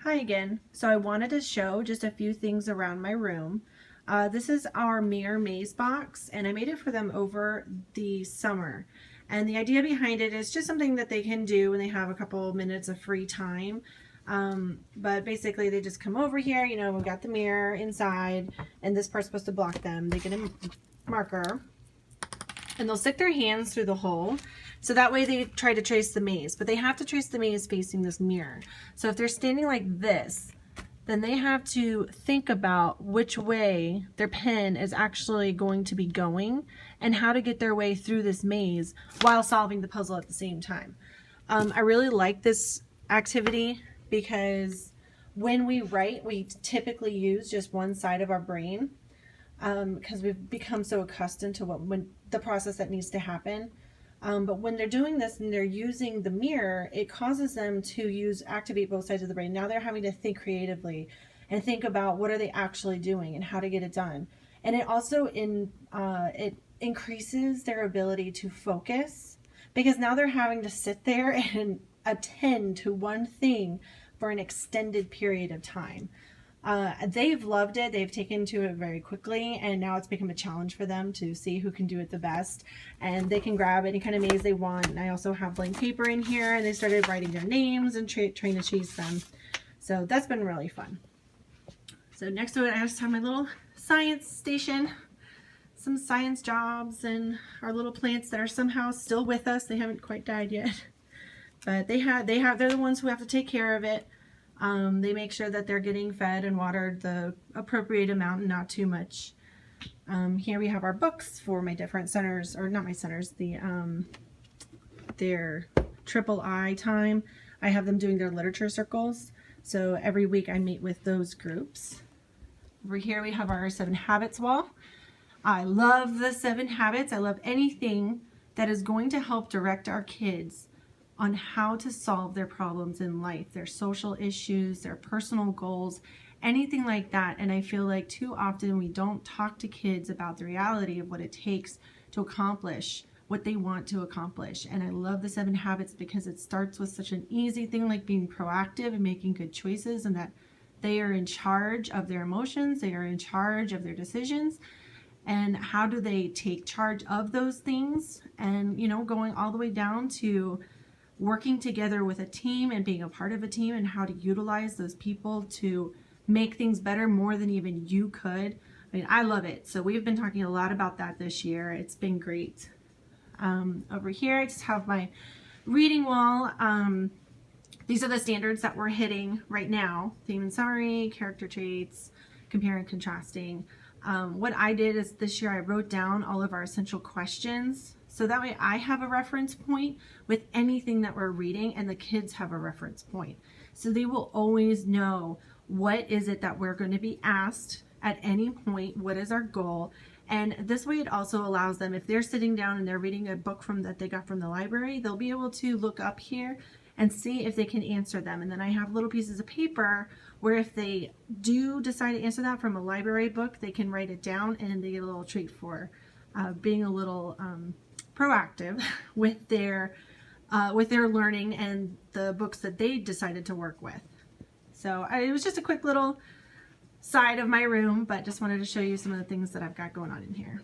Hi again. So I wanted to show just a few things around my room. This is our mirror maze box, and I made it for them over the summer. And the idea behind it is just something that they can do when they have a couple minutes of free time. But basically they just come over here, you know, we've got the mirror inside, and this part's supposed to block them. They get a marker, and they'll stick their hands through the hole. So that way they try to trace the maze, but they have to trace the maze facing this mirror. So if they're standing like this, then they have to think about which way their pen is actually going to be going and how to get their way through this maze while solving the puzzle at the same time. I really like this activity because when we write, we typically use just one side of our brain because we've become so accustomed to when the process that needs to happen. But when they're doing this and they're using the mirror, it causes them to activate both sides of the brain. Now they're having to think creatively and think about what are they actually doing and how to get it done. And it also it increases their ability to focus, because now they're having to sit there and attend to one thing for an extended period of time. They've loved it. They've taken to it very quickly, and now it's become a challenge for them to see who can do it the best. And they can grab any kind of maze they want. And I also have blank paper in here, and they started writing their names and trying to chase them. So that's been really fun. So next to it, I just have my little science station, some science jobs, and our little plants that are somehow still with us. They haven't quite died yet, but they're the ones who have to take care of it. They make sure that they're getting fed and watered the appropriate amount and not too much. Here we have our books for my different centers, or not my centers, their triple I time. I have them doing their literature circles. So every week I meet with those groups. Over here we have our 7 Habits wall. I love the 7 Habits. I love anything that is going to help direct our kids on how to solve their problems in life, their social issues, their personal goals, anything like that. And I feel like too often we don't talk to kids about the reality of what it takes to accomplish what they want to accomplish. And I love the 7 Habits because it starts with such an easy thing like being proactive and making good choices, and that they are in charge of their emotions, they are in charge of their decisions. And how do they take charge of those things? And, you know, going all the way down to working together with a team and being a part of a team, and how to utilize those people to make things better more than even you could. I mean, I love it. So we've been talking a lot about that this year. It's been great. Over here, I just have my reading wall. These are the standards that we're hitting right now: theme and summary, character traits, compare and contrasting. What I did is this year I wrote down all of our essential questions, so that way I have a reference point with anything that we're reading, and the kids have a reference point. So they will always know what is it that we're going to be asked at any point, what is our goal. And this way it also allows them, if they're sitting down and they're reading a book that they got from the library, they'll be able to look up here and see if they can answer them. And then I have little pieces of paper where if they do decide to answer that from a library book, they can write it down, and they get a little treat for being a little proactive with their learning and the books that they decided to work with. So it was just a quick little side of my room, but just wanted to show you some of the things that I've got going on in here.